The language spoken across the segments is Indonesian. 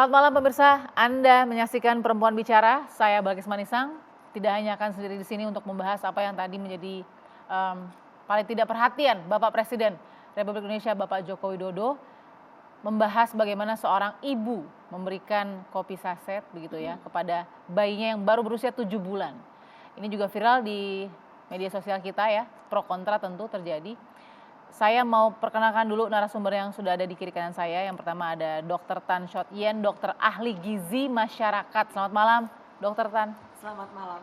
Selamat malam pemirsa, Anda menyaksikan Perempuan Bicara, saya Balkis Manisang. Tidak hanya akan sendiri di sini untuk membahas apa yang tadi menjadi paling tidak perhatian Bapak Presiden Republik Indonesia Bapak Joko Widodo, membahas bagaimana seorang ibu memberikan kopi saset begitu ya kepada bayinya yang baru berusia 7 bulan. Ini juga viral di media sosial kita ya, pro kontra tentu terjadi. Saya mau perkenalkan dulu narasumber yang sudah ada di kiri kanan saya. Yang pertama ada Dr. Tan Shot Yen, dokter ahli gizi masyarakat. Selamat malam, Dr. Tan. Selamat malam.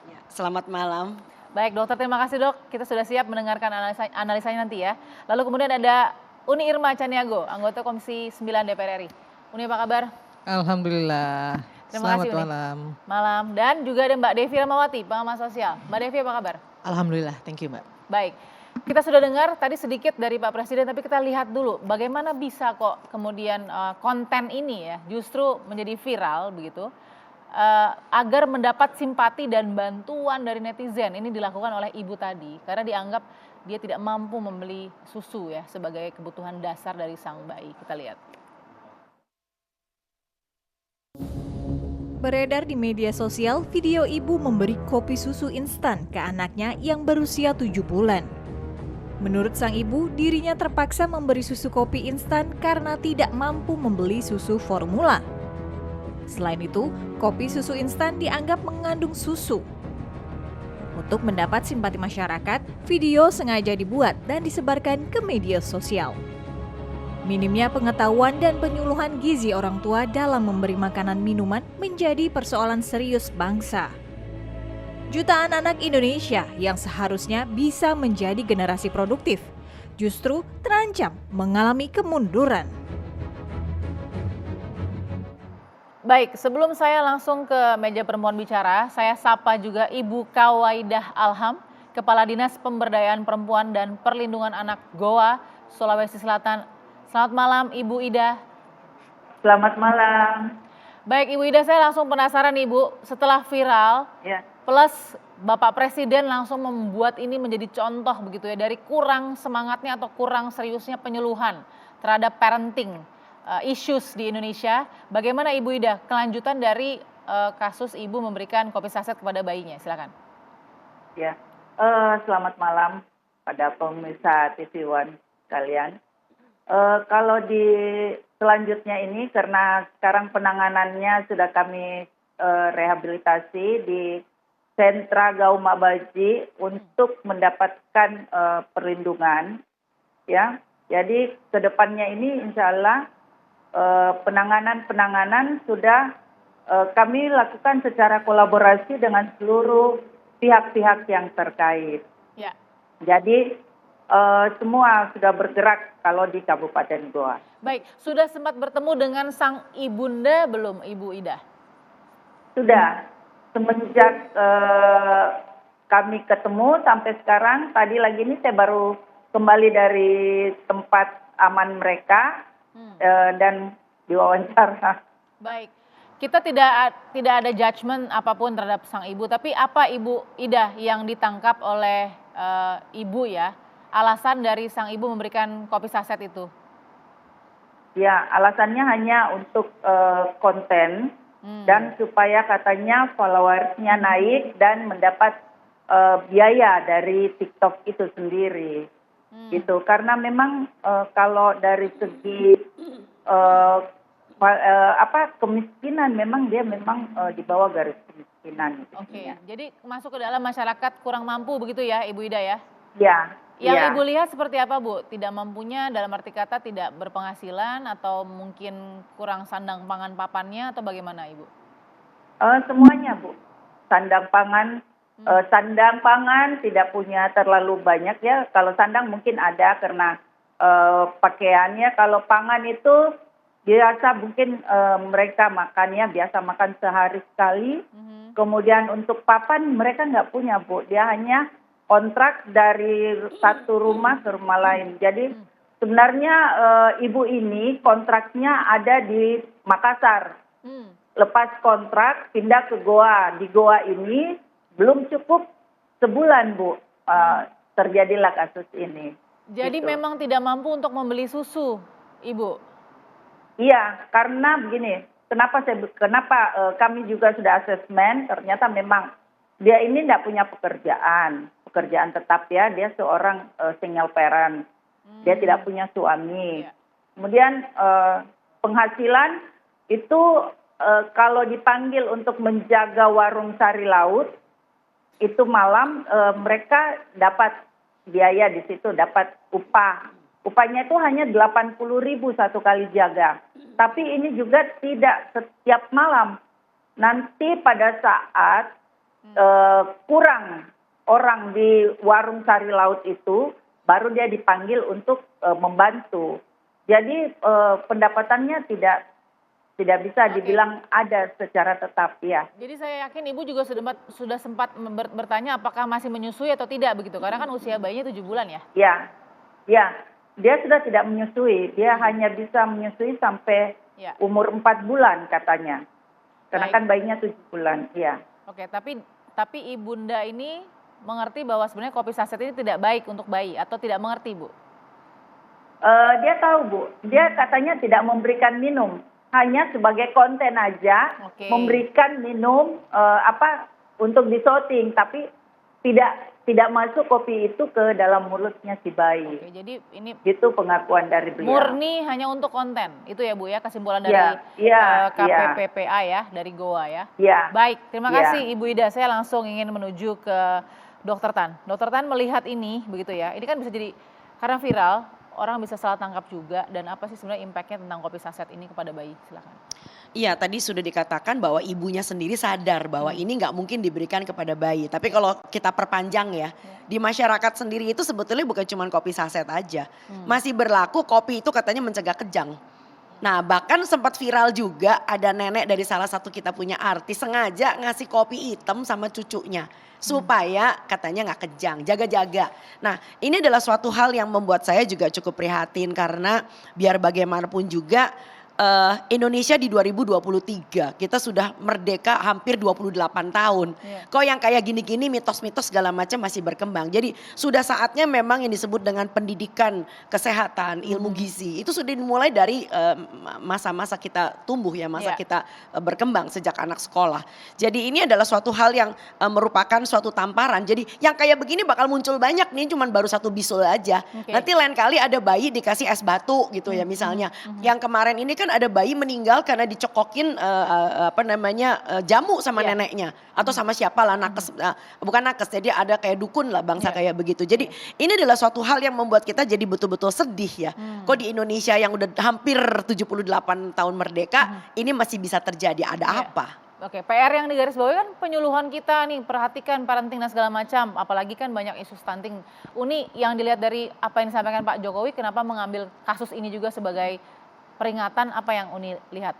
Ya, selamat malam. Baik dokter, terima kasih dok. Kita sudah siap mendengarkan analisanya nanti ya. Lalu kemudian ada Uni Irma Caniago, anggota Komisi 9 DPR RI. Uni apa kabar? Alhamdulillah. Terima kasih Uni. Malam. Malam. Dan juga ada Mbak Devi Ramawati, pengamat sosial. Mbak Devi apa kabar? Alhamdulillah, thank you Mbak. Baik. Kita sudah dengar tadi sedikit dari Pak Presiden, tapi kita lihat dulu bagaimana bisa kok kemudian konten ini ya justru menjadi viral begitu agar mendapat simpati dan bantuan dari netizen. Ini dilakukan oleh ibu tadi karena dianggap dia tidak mampu membeli susu ya sebagai kebutuhan dasar dari sang bayi. Kita lihat. Beredar di media sosial video ibu memberi kopi susu instan ke anaknya yang berusia 7 bulan. Menurut sang ibu, dirinya terpaksa memberi susu kopi instan karena tidak mampu membeli susu formula. Selain itu, kopi susu instan dianggap mengandung susu. Untuk mendapat simpati masyarakat, video sengaja dibuat dan disebarkan ke media sosial. Minimnya pengetahuan dan penyuluhan gizi orang tua dalam memberi makanan minuman menjadi persoalan serius bangsa. Jutaan anak Indonesia yang seharusnya bisa menjadi generasi produktif, justru terancam mengalami kemunduran. Baik, sebelum saya langsung ke meja Perempuan Bicara, saya sapa juga Ibu Kawaidah Alham, Kepala Dinas Pemberdayaan Perempuan dan Perlindungan Anak Goa, Sulawesi Selatan. Selamat malam Ibu Ida. Selamat malam. Baik Ibu Ida, saya langsung penasaran Ibu, setelah viral, Ya. plus Bapak Presiden langsung membuat ini menjadi contoh begitu ya, dari kurang semangatnya atau kurang seriusnya penyuluhan terhadap parenting issues di Indonesia. Bagaimana Ibu Ida kelanjutan dari kasus ibu memberikan kopi saset kepada bayinya? Silakan. Ya, selamat malam pada pemirsa TV One kalian. Kalau di selanjutnya ini karena sekarang penanganannya sudah kami rehabilitasi di Sentra Gauma Baji untuk mendapatkan perlindungan, ya. Jadi kedepannya ini insya Allah penanganan sudah kami lakukan secara kolaborasi dengan seluruh pihak-pihak yang terkait. Ya. Jadi semua sudah bergerak kalau di Kabupaten Goa. Baik, sudah sempat bertemu dengan sang ibunda belum Ibu Ida? Sudah. Semenjak kami ketemu sampai sekarang, tadi lagi ini saya baru kembali dari tempat aman mereka dan diwawancara. Baik, kita tidak ada judgement apapun terhadap sang ibu, tapi apa Ibu Ida yang ditangkap oleh ibu ya, alasan dari sang ibu memberikan kopi saset itu? Ya, alasannya hanya untuk konten. Dan supaya katanya followersnya naik dan mendapat biaya dari TikTok itu sendiri, gitu. Karena memang kalau dari segi kemiskinan memang dia memang di bawah garis kemiskinan. Gitu. Oke, jadi masuk ke dalam masyarakat kurang mampu begitu ya Ibu Ida ya? Ya. Yang ya. Ibu lihat seperti apa Bu? Tidak mampunya dalam arti kata tidak berpenghasilan atau mungkin kurang sandang pangan papannya atau bagaimana Ibu? Semuanya Bu. Sandang pangan tidak punya terlalu banyak ya. Kalau sandang mungkin ada karena pakaiannya. Kalau pangan itu biasa mungkin mereka makannya biasa makan sehari sekali. Kemudian untuk papan mereka nggak punya Bu. Dia hanya kontrak dari satu rumah ke rumah lain. Jadi sebenarnya ibu ini kontraknya ada di Makassar. Lepas kontrak pindah ke Goa. Di Goa ini belum cukup sebulan Bu terjadilah kasus ini. Jadi gitu. memang tidak mampu untuk membeli susu Ibu? Iya, karena begini, kenapa kami juga sudah asesmen, ternyata memang dia ini tidak punya pekerjaan tetap ya, dia seorang single parent, dia tidak punya suami. Iya. Kemudian penghasilan itu kalau dipanggil untuk menjaga warung sari laut, itu malam mereka dapat biaya di situ, dapat upah. Upahnya itu hanya 80.000 satu kali jaga. Tapi ini juga tidak setiap malam. Nanti pada saat kurang orang di warung sari laut itu, baru dia dipanggil untuk membantu. Jadi pendapatannya tidak bisa dibilang ada secara tetap ya. Jadi saya yakin Ibu juga sudah sempat bertanya apakah masih menyusui atau tidak begitu. Karena kan usia bayinya 7 bulan ya. Ya. Dia sudah tidak menyusui. Dia hanya bisa menyusui sampai Ya. umur 4 bulan katanya. Karena Baik. kan bayinya 7 bulan. Iya. Oke, tapi Ibunda ini mengerti bahwa sebenarnya kopi saset ini tidak baik untuk bayi atau tidak mengerti, Bu? Dia tahu, Bu. Dia katanya tidak memberikan minum. Hanya sebagai konten aja, Oke. memberikan minum untuk disoting, tapi tidak masuk kopi itu ke dalam mulutnya si bayi. Oke, jadi ini Itu pengakuan dari beliau. murni hanya untuk konten. Itu ya, Bu ya, kesimpulan dari Iya. KPPPA ya, dari Goa ya. Iya. Baik, terima Iya. kasih Ibu Ida. Saya langsung ingin menuju ke Dokter Tan. Dokter Tan melihat ini begitu ya. Ini kan bisa jadi karena viral, orang bisa salah tangkap juga, dan apa sih sebenarnya impact-nya tentang kopi saset ini kepada bayi? Silakan. Iya, tadi sudah dikatakan bahwa ibunya sendiri sadar bahwa ini nggak mungkin diberikan kepada bayi. Tapi kalau kita perpanjang ya, di masyarakat sendiri itu sebetulnya bukan cuma kopi saset aja. Masih berlaku kopi itu katanya mencegah kejang. Nah, bahkan sempat viral juga ada nenek dari salah satu kita punya artis sengaja ngasih kopi hitam sama cucunya. Supaya katanya nggak kejang, jaga-jaga. Nah, ini adalah suatu hal yang membuat saya juga cukup prihatin karena biar bagaimanapun juga Indonesia di 2023 kita sudah merdeka hampir 28 tahun. Iya. Kok yang kayak gini-gini mitos-mitos segala macam masih berkembang. Jadi sudah saatnya memang yang disebut dengan pendidikan kesehatan, ilmu gizi itu sudah dimulai dari masa-masa kita tumbuh ya, masa Iya. kita berkembang sejak anak sekolah. Jadi ini adalah suatu hal yang merupakan suatu tamparan. Jadi yang kayak begini bakal muncul banyak nih, cuman baru satu bisul aja. Oke. Nanti lain kali ada bayi dikasih es batu gitu ya misalnya. Yang kemarin ini kan ada bayi meninggal karena dicokokin jamu sama Iya. neneknya atau sama siapa lah, nakes, bukan nakes, jadi ada kayak dukun lah bangsa Iya. kayak begitu. Jadi ini adalah suatu hal yang membuat kita jadi betul-betul sedih ya. Kok di Indonesia yang udah hampir 78 tahun merdeka ini masih bisa terjadi, ada Iya. apa? Oke, PR yang digarisbawahi kan penyuluhan kita nih, perhatikan parenting dan segala macam. Apalagi kan banyak isu stunting. Uni yang dilihat dari apa yang disampaikan Pak Jokowi, kenapa mengambil kasus ini juga sebagai peringatan, apa yang Uni lihat?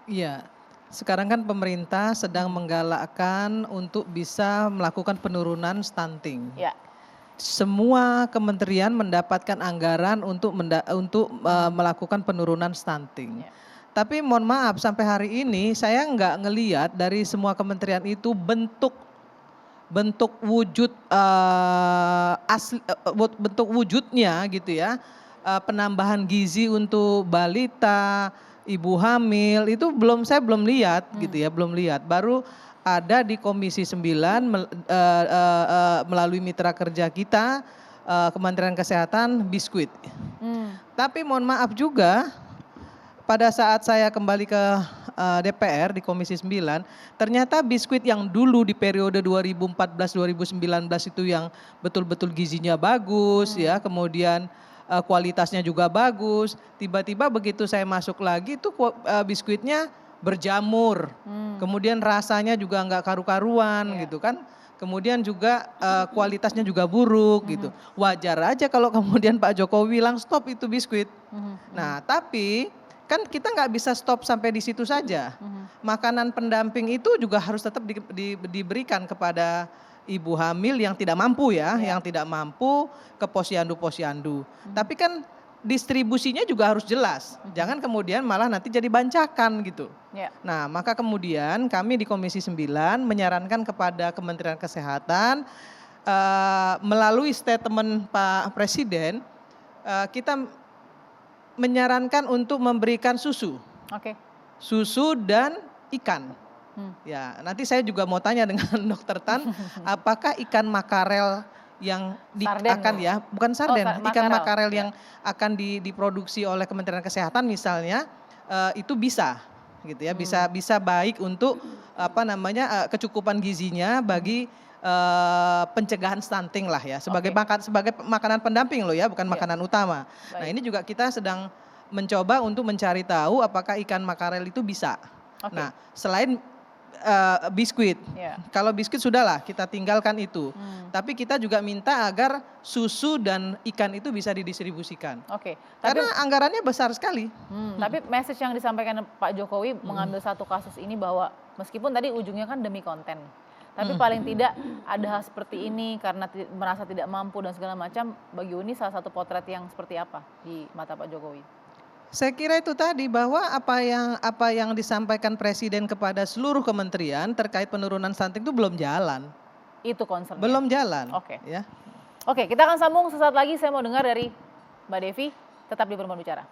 Iya, sekarang kan pemerintah sedang menggalakkan untuk bisa melakukan penurunan stunting. Ya, Semua kementerian mendapatkan anggaran untuk melakukan penurunan stunting. Ya. Tapi mohon maaf sampai hari ini saya nggak ngeliat dari semua kementerian itu bentuk wujud bentuk wujudnya gitu ya. Penambahan gizi untuk balita, ibu hamil itu saya belum lihat gitu ya, belum lihat. Baru ada di Komisi 9 melalui mitra kerja kita Kementerian Kesehatan biskuit. Tapi mohon maaf juga pada saat saya kembali ke DPR di Komisi 9, ternyata biskuit yang dulu di periode 2014-2019 itu yang betul-betul gizinya bagus ya, kemudian kualitasnya juga bagus. Tiba-tiba begitu saya masuk lagi tuh biskuitnya berjamur. Kemudian rasanya juga nggak karu-karuan gitu kan. Kemudian juga kualitasnya juga buruk gitu. Wajar aja kalau kemudian Pak Jokowi bilang stop itu biskuit. Nah, tapi kan kita nggak bisa stop sampai di situ saja. Makanan pendamping itu juga harus tetap diberikan kepada ibu hamil yang tidak mampu ya, yang tidak mampu ke posyandu-posyandu. Tapi kan distribusinya juga harus jelas. Jangan kemudian malah nanti jadi bancakan gitu. ya. Nah, maka kemudian kami di Komisi 9 menyarankan kepada Kementerian Kesehatan melalui statement Pak Presiden kita menyarankan untuk memberikan susu. Oke. Susu dan ikan. Ya, nanti saya juga mau tanya dengan Dokter Tan, apakah ikan makarel yang Sarden akan ya? bukan sarden, ikan makarel Ya. yang akan diproduksi oleh Kementerian Kesehatan misalnya, itu bisa gitu ya, bisa baik untuk kecukupan gizinya bagi pencegahan stunting lah ya, sebagai makanan pendamping loh ya, bukan makanan utama. Baik. Nah, ini juga kita sedang mencoba untuk mencari tahu apakah ikan makarel itu bisa. Nah, selain biskuit, kalau biskuit sudahlah kita tinggalkan itu. Tapi kita juga minta agar susu dan ikan itu bisa didistribusikan. Oke. Karena anggarannya besar sekali. Tapi message yang disampaikan Pak Jokowi mengambil satu kasus ini bahwa meskipun tadi ujungnya kan demi konten, tapi paling tidak ada hal seperti ini karena merasa tidak mampu dan segala macam. Bagi Uni salah satu potret yang seperti apa di mata Pak Jokowi? Saya kira itu tadi bahwa apa yang disampaikan Presiden kepada seluruh kementerian terkait penurunan stunting itu belum jalan. Itu concern. Belum jalan. Oke. Ya. Oke, kita akan sambung sesaat lagi. Saya mau dengar dari Mbak Devi. Tetap di Perempuan Bicara.